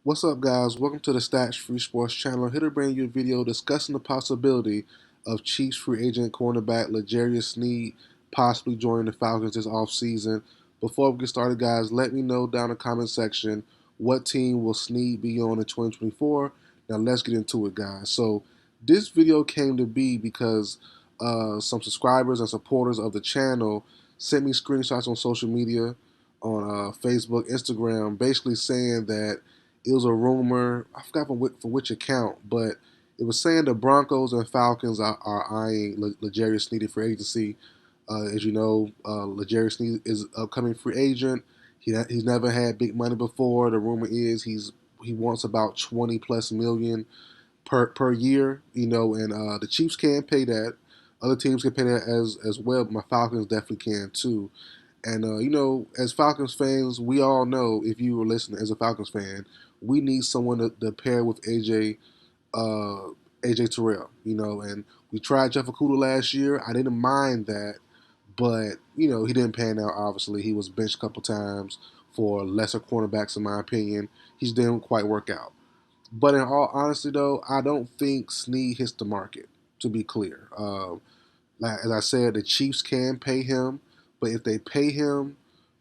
What's up, guys? Welcome to the Stats Free Sports channel. Here to bring you a video discussing the possibility of Chiefs free agent cornerback L'Jarius Sneed possibly joining the Falcons this offseason. Before we get started, guys, let me know down in the comment section what team will Sneed be on in 2024. Now, let's get into it, guys. So, this video came to be because some subscribers and supporters of the channel sent me screenshots on social media, on Facebook, Instagram, basically saying that it was a rumor. I forgot for which account, but it was saying the Broncos and Falcons are eyeing L'Jarius Sneed for agency. As you know, L'Jarius Sneed is an upcoming free agent. He's never had big money before. The rumor is he wants about 20 plus million per year. And the Chiefs can pay that. Other teams can pay that as well. But my Falcons definitely can too. And as Falcons fans, we all know, if you were listening as a Falcons fan, we need someone to pair with AJ Terrell. And we tried Jeff Okudah last year. I didn't mind that, but he didn't pan out. Obviously, he was benched a couple times for lesser cornerbacks, in my opinion. He just didn't quite work out. But in all honesty, though, I don't think Snead hits the market. To be clear, as I said, the Chiefs can pay him, but if they pay him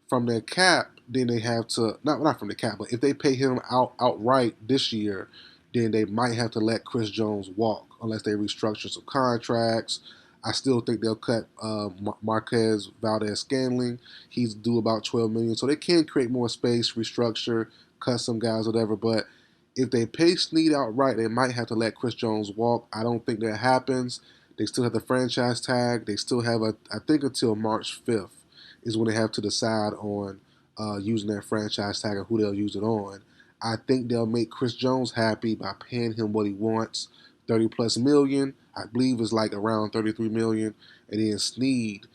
from their cap, then they have to not from the cap, but if they pay him outright this year, then they might have to let Chris Jones walk unless they restructure some contracts. I still think they'll cut Marquez Valdez-Scantling. He's due about $12 million, so they can create more space, restructure, cut some guys, whatever. But if they pay Snead outright, they might have to let Chris Jones walk. I don't think that happens. They still have the franchise tag. They still have, I think, until March 5th is when they have to decide on using that franchise tag and who they'll use it on. I think they'll make Chris Jones happy by paying him what he wants, 30 plus million. I believe is like around 33 million. And then Snead,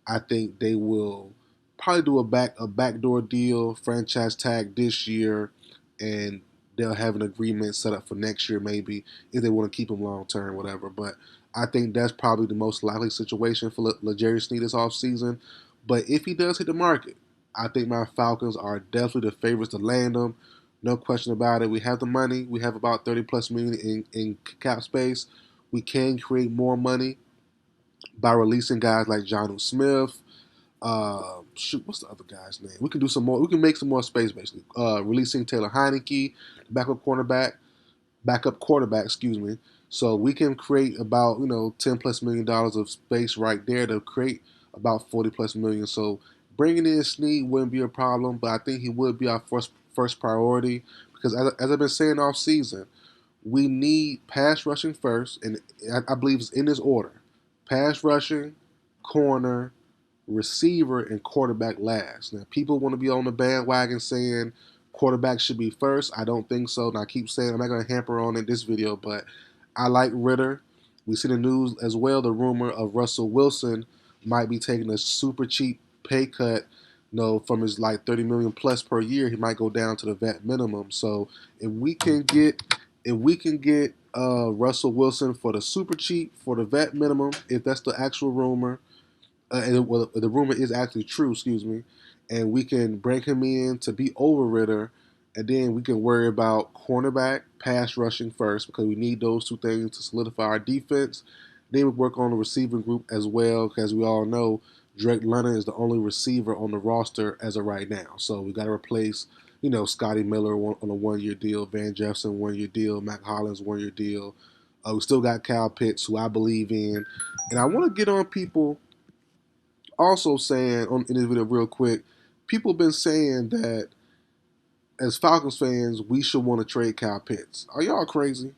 I think they will probably do a backdoor deal, franchise tag this year, and they'll have an agreement set up for next year maybe if they want to keep him long term, whatever. But I think that's probably the most likely situation for L'Jarius Sneed this offseason. But if he does hit the market, I think my Falcons are definitely the favorites to land him. No question about it. We have the money. We have about 30 plus million in cap space. We can create more money by releasing guys like Jonnu Smith. What's the other guy's name? We can do some more. We can make some more space, basically. Releasing Taylor Heineke, backup quarterback, excuse me. So we can create about $10 plus million of space right there to create about 40 plus million. So bringing in Snead wouldn't be a problem, but I think he would be our first priority because as I've been saying all season, we need pass rushing first, and I believe it's in this order: pass rushing, corner, receiver, and quarterback last. Now, people want to be on the bandwagon saying quarterback should be first. I don't think so. And I keep saying I'm not going to hamper on in this video, but I like Ritter. We see the news as well, the rumor of Russell Wilson might be taking a super cheap pay cut, from his like 30 million plus per year. He might go down to the vet minimum. So if we can get Russell Wilson for the super cheap for the vet minimum, if that's the actual rumor, the rumor is actually true, excuse me, and we can bring him in to be over Ritter, and then we can worry about cornerback, pass rushing first because we need those two things to solidify our defense. Then we work on the receiving group as well because we all know Drake London is the only receiver on the roster as of right now. So we got to replace, Scotty Miller on a 1-year deal, Van Jefferson 1-year deal, Mac Hollins 1-year deal. We still got Kyle Pitts, who I believe in. And I want to get on people also saying in this video real quick, people have been saying that as Falcons fans, we should want to trade Kyle Pitts. Are y'all crazy?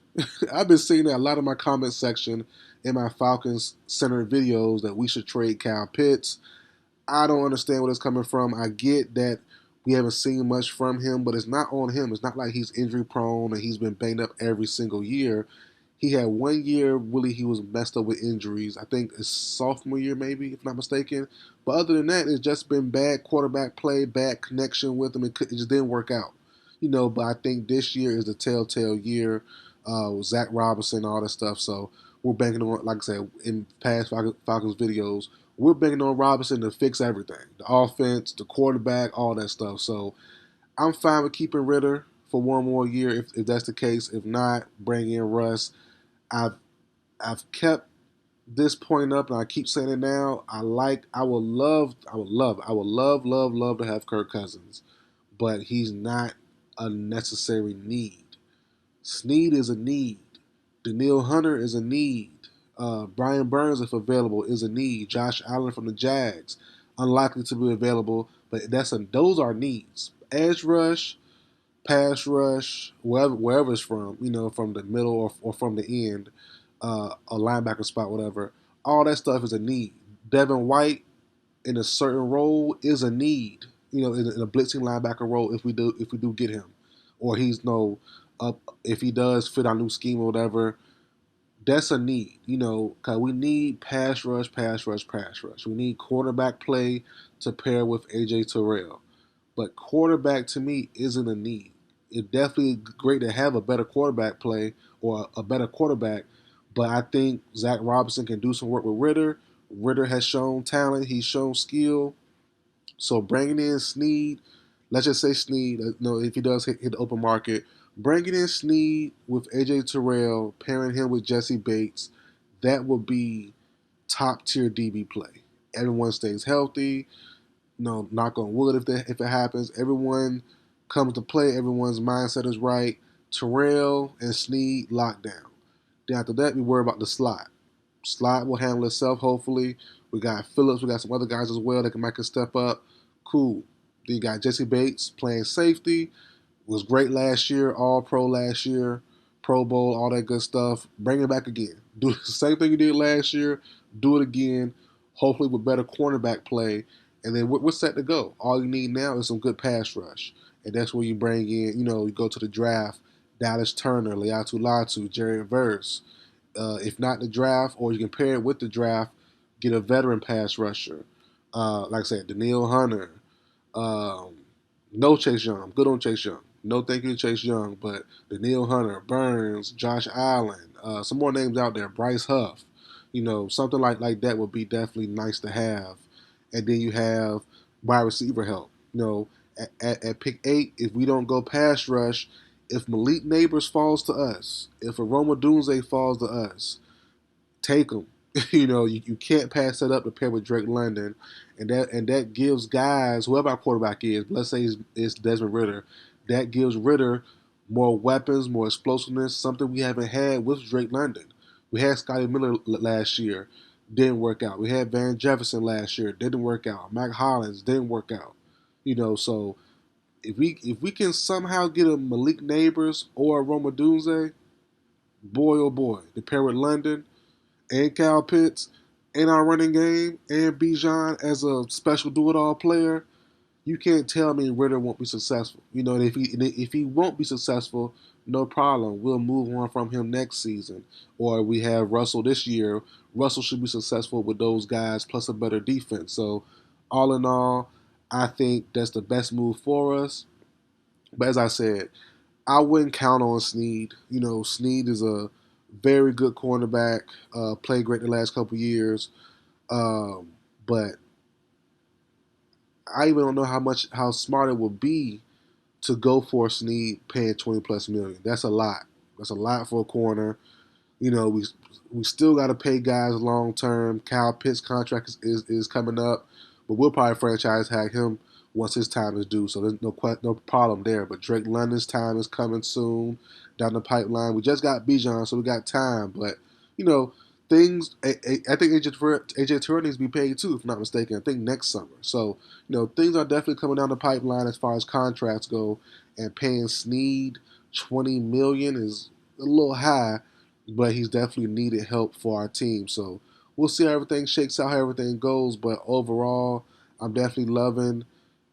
I've been seeing that a lot in my comment section in my Falcons centered videos that we should trade Kyle Pitts. I don't understand where it's coming from. I get that we haven't seen much from him, but it's not on him. It's not like he's injury prone and he's been banged up every single year. He had 1 year, really, he was messed up with injuries. I think his sophomore year, maybe, if not mistaken. But other than that, it's just been bad quarterback play, bad connection with him. It just didn't work out. But I think this year is the telltale year with Zach Robinson, all that stuff. So we're banking on, like I said, in past Falcons videos, we're banking on Robinson to fix everything. The offense, the quarterback, all that stuff. So I'm fine with keeping Ritter for one more year if that's the case. If not, bring in Russ. I've I've kept this point up, and I keep saying it now. I would love to have Kirk Cousins, but he's not a necessary need. Sneed is a need. Daniil Hunter is a need. Brian Burns, if available, is a need. Josh Allen from the Jags, unlikely to be available, but those are needs. Edge rush, pass rush, wherever it's from, from the middle or from the end, a linebacker spot, whatever. All that stuff is a need. Devin White in a certain role is a need. In a blitzing linebacker role, if we do get him, or he's no up, if he does fit our new scheme or whatever, that's a need. Cause we need pass rush, pass rush, pass rush. We need quarterback play to pair with AJ Terrell. But quarterback to me isn't a need. It's definitely great to have a better quarterback play or a better quarterback, but I think Zach Robinson can do some work with Ritter. Ritter has shown talent. He's shown skill. So bringing in Sneed, let's just say Sneed, if he does hit the open market, bringing in Sneed with AJ Terrell, pairing him with Jesse Bates, that would be top tier DB play. Everyone stays healthy. Knock on wood if it happens. Everyone comes to play. Everyone's mindset is right. Terrell and Sneed locked down. Then after that, we worry about the slot. Slot will handle itself, hopefully. We got Phillips. We got some other guys as well that can make a step up. Cool. Then you got Jesse Bates playing safety. Was great last year, all pro last year, Pro Bowl, all that good stuff. Bring it back again. Do the same thing you did last year. Do it again, hopefully with better cornerback play. And then we're set to go. All you need now is some good pass rush. And that's where you bring in, you go to the draft, Dallas Turner, Leatu Latu, Jerry Verse. If not the draft, or you can pair it with the draft, get a veteran pass rusher. Like I said, Daniil Hunter. No Chase Young. Good on Chase Young. No thank you to Chase Young, but Daniil Hunter, Burns, Josh Allen, some more names out there. Bryce Huff. Something like that would be definitely nice to have. And then you have wide receiver help. At pick 8, if we don't go pass rush, if Malik Neighbors falls to us, if Aroma Dunze falls to us, take him. You can't pass that up to pair with Drake London, and that gives guys, whoever our quarterback is, let's say it's Desmond Ritter, that gives Ritter more weapons, more explosiveness, something we haven't had with Drake London. We had Scotty Miller last year, didn't work out. We had Van Jefferson last year, didn't work out. Mac Hollins didn't work out. So if we can somehow get a Malik Neighbors or a Roma Dunze, boy oh boy, to pair with London and Kyle Pitts in our running game and Bijan as a special do-it-all player, you can't tell me Ritter won't be successful. And if he won't be successful, no problem. We'll move on from him next season. Or we have Russell this year. Russell should be successful with those guys plus a better defense. So all in all, I think that's the best move for us. But as I said, I wouldn't count on Sneed. Sneed is a very good cornerback. Played great the last couple years. But I even don't know how smart it would be to go for Sneed paying 20 plus million. That's a lot. That's a lot for a corner. We still got to pay guys long term. Kyle Pitts' contract is coming up, but we'll probably franchise tag him once his time is due. So there's no problem there. But Drake London's time is coming soon down the pipeline. We just got Bijan, so we got time. But things. I think AJ Terrell needs to be paid too, if I'm not mistaken. I think next summer. So things are definitely coming down the pipeline as far as contracts go. And paying Sneed $20 million is a little high, but he's definitely needed help for our team. So we'll see how everything shakes out, how everything goes. But overall, I'm definitely loving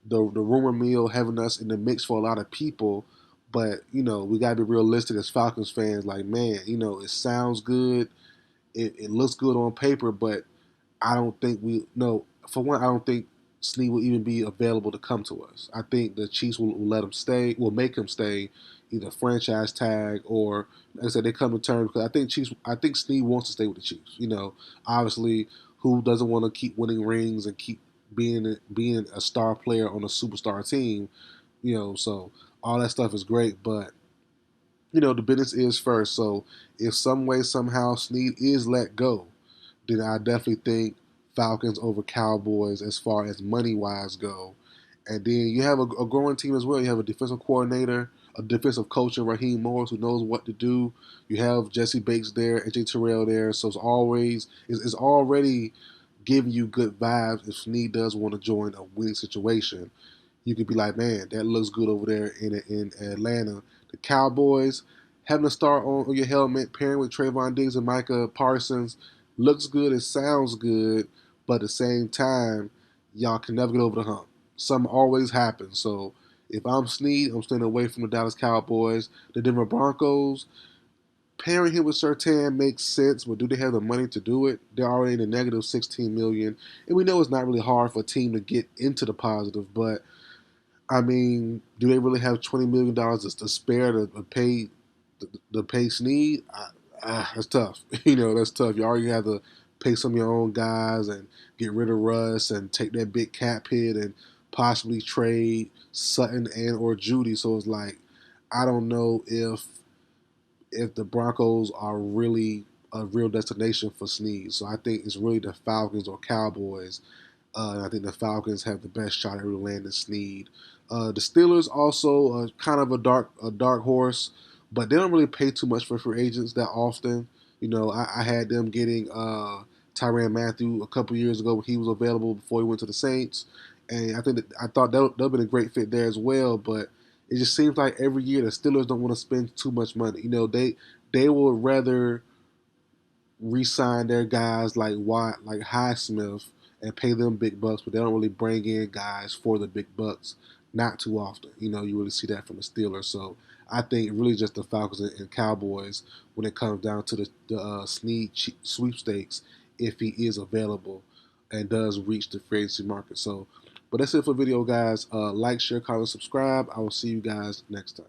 the rumor mill having us in the mix for a lot of people. But we gotta be realistic as Falcons fans. Like, man, it sounds good. It looks good on paper, but I don't think for one, I don't think Sneed will even be available to come to us. I think the Chiefs will let him stay, will make him stay, either franchise tag or, like I said, they come to terms, because I think Sneed wants to stay with the Chiefs. Obviously, who doesn't want to keep winning rings and keep being a star player on a superstar team? So All that stuff is great, but the business is first. So if some way somehow Sneed is let go, then I definitely think Falcons over Cowboys as far as money wise go. And then you have a growing team as well. You have a defensive coordinator, a defensive coach in Raheem Morris who knows what to do. You have Jesse Bates there, AJ Terrell there. So it's already giving you good vibes if Sneed does want to join a winning situation. You could be like, man, that looks good over there in Atlanta. The Cowboys having to start on your helmet, pairing with Trayvon Diggs and Micah Parsons looks good. It sounds good, but at the same time, y'all can never get over the hump. Something always happens. So if I'm Sneed, I'm staying away from the Dallas Cowboys. The Denver Broncos, pairing him with Surtain makes sense, but do they have the money to do it? They're already in the negative 16 million, and we know it's not really hard for a team to get into the positive, but I mean, do they really have $20 million to spare to pay Sneed? That's tough. That's tough. You already have to pay some of your own guys and get rid of Russ and take that big cap hit and possibly trade Sutton and or Judy. So it's like I don't know if the Broncos are really a real destination for Sneed. So I think it's really the Falcons or Cowboys. And I think the Falcons have the best shot at really landing Sneed. The Steelers also kind of a dark horse, but they don't really pay too much for free agents that often. I had them getting Tyrann Mathieu a couple years ago when he was available before he went to the Saints, and I thought that would have been a great fit there as well. But it just seems like every year the Steelers don't want to spend too much money. They would rather re-sign their guys like Watt, like Highsmith, and pay them big bucks, but they don't really bring in guys for the big bucks. Not too often. You really see that from the Steelers. So I think really just the Falcons and Cowboys when it comes down to the Snead sweepstakes if he is available and does reach the free agency market. So, but that's it for the video, guys. Like, share, comment, subscribe. I will see you guys next time.